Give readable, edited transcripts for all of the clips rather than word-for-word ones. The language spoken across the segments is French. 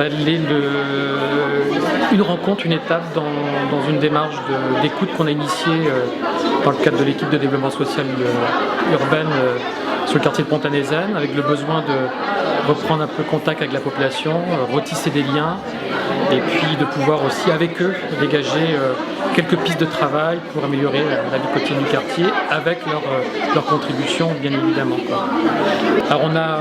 Elle est une rencontre, une étape dans une démarche d'écoute qu'on a initiée dans le cadre de l'équipe de développement social urbaine sur le quartier de Pont-à-Nézanne, avec le besoin de reprendre un peu contact avec la population, retisser des liens, et puis de pouvoir aussi avec eux dégager quelques pistes de travail pour améliorer la vie quotidienne du quartier avec leur contribution bien évidemment. Alors on a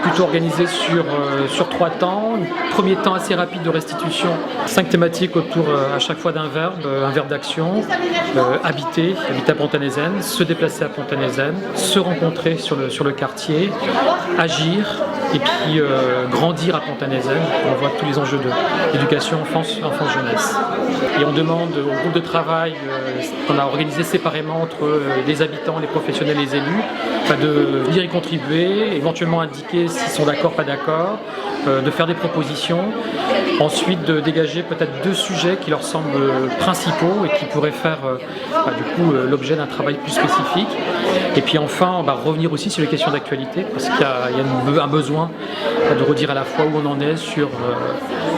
plutôt organisé sur 3 temps, un premier temps assez rapide de restitution, 5 thématiques autour à chaque fois d'un verbe, un verbe d'action, habiter à Pont-à-Nézanne, se déplacer à Pont-à-Nézanne, se rencontrer sur le quartier, agir et puis grandir à Pont-à-Nézanne. On voit tous les enjeux d'éducation enfance-jeunesse. Et on demande au groupe de travail qu'on a organisé séparément entre les habitants, les professionnels, les élus, de venir y contribuer, éventuellement indiquer s'ils sont d'accord, pas d'accord, de faire des propositions, ensuite de dégager peut-être 2 sujets qui leur semblent principaux et qui pourraient faire du coup l'objet d'un travail plus spécifique. Et puis enfin, on va revenir aussi sur les questions d'actualité parce qu'il y a un besoin de redire à la fois où on en est sur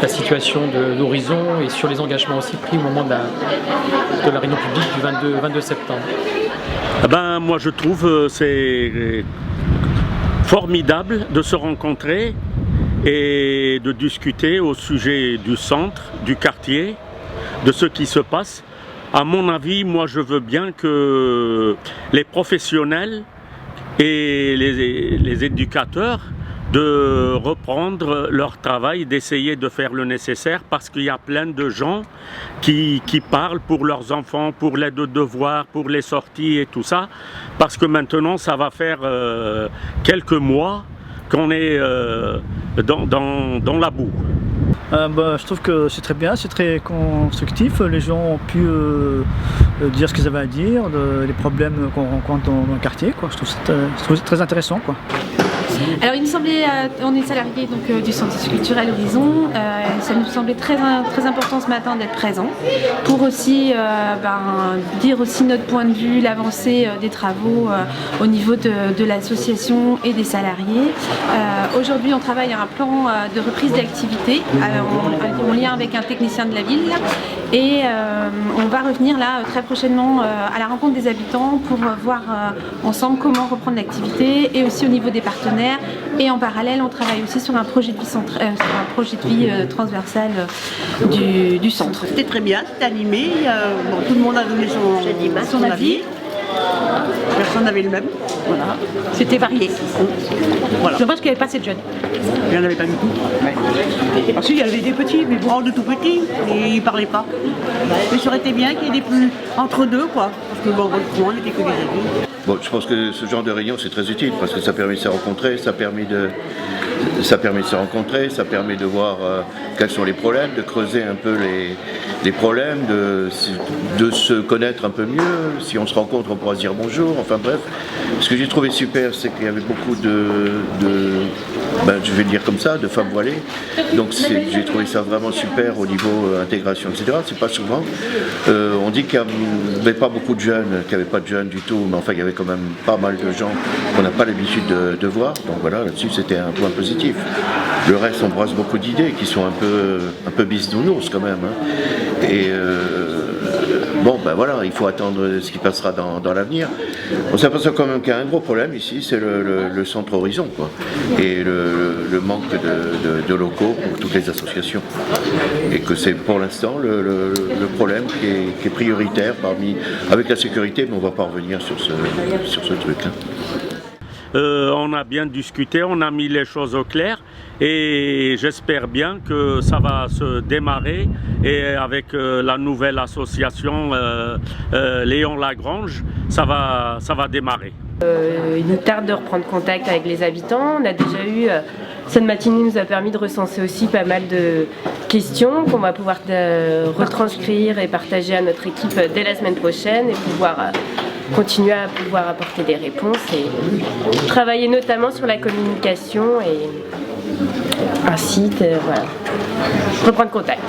la situation d'Horizon et sur les engagements aussi pris au moment de la réunion publique du 22 septembre. Moi je trouve c'est formidable de se rencontrer et de discuter au sujet du centre, du quartier, de ce qui se passe. À mon avis, moi je veux bien que les professionnels et les éducateurs de reprendre leur travail, d'essayer de faire le nécessaire parce qu'il y a plein de gens qui parlent pour leurs enfants, pour l'aide aux devoirs, pour les sorties et tout ça, parce que maintenant ça va faire quelques mois qu'on est dans la boue. Je trouve que c'est très bien, c'est très constructif. Les gens ont pu dire ce qu'ils avaient à dire, les problèmes qu'on rencontre dans le quartier. Je trouve ça très intéressant. Alors il nous semblait, on est salarié du centre culturel Horizon, ça nous semblait très important ce matin d'être présent pour aussi dire aussi notre point de vue, l'avancée des travaux au niveau de l'association et des salariés. Aujourd'hui on travaille à un plan de reprise d'activité en lien avec un technicien de la ville et on va revenir là très prochainement à la rencontre des habitants pour voir ensemble comment reprendre l'activité et aussi au niveau des partenaires. Et en parallèle, on travaille aussi sur un projet de vie, transversal du centre. C'était très bien, c'était animé. Tout le monde a donné son avis. Personne n'avait le même. Voilà. C'était varié. Voilà. Je pense qu'il n'y avait pas assez de jeunes. Il n'y en avait pas du tout. Ensuite, il y avait des petits, mais bon, de tout petits, et ils ne parlaient pas. Mais ça aurait été bien qu'il y ait des plus entre deux, Parce que on n'était que des amis. Je pense que ce genre de réunion c'est très utile parce que ça permet de se rencontrer, ça permet de voir quels sont les problèmes, de creuser un peu les problèmes, de se connaître un peu mieux. Si on se rencontre, on pourra se dire bonjour. Enfin bref, ce que j'ai trouvé super, c'est qu'il y avait beaucoup je vais le dire comme ça, de femmes voilées. Donc j'ai trouvé ça vraiment super au niveau intégration, etc. C'est pas souvent. On dit qu'il n'y avait pas beaucoup de jeunes, qu'il n'y avait pas de jeunes du tout, mais enfin il y avait quand même pas mal de gens qu'on n'a pas l'habitude de voir. Donc voilà, là-dessus c'était un point positif. Le reste, on brasse beaucoup d'idées qui sont un peu bisounours quand même. Et il faut attendre ce qui passera dans l'avenir. On s'aperçoit quand même qu'il y a un gros problème ici, c'est le centre Horizon, et le manque de locaux pour toutes les associations. Et que c'est pour l'instant le problème qui est prioritaire avec la sécurité, mais on ne va pas revenir sur ce truc. On a bien discuté, on a mis les choses au clair et j'espère bien que ça va se démarrer et avec la nouvelle association Léon Lagrange, ça va démarrer. Il nous tarde de reprendre contact avec les habitants. On a déjà eu, cette matinée nous a permis de recenser aussi pas mal de questions qu'on va pouvoir retranscrire et partager à notre équipe dès la semaine prochaine et pouvoir continuer à pouvoir apporter des réponses et travailler notamment sur la communication et un site, reprendre contact.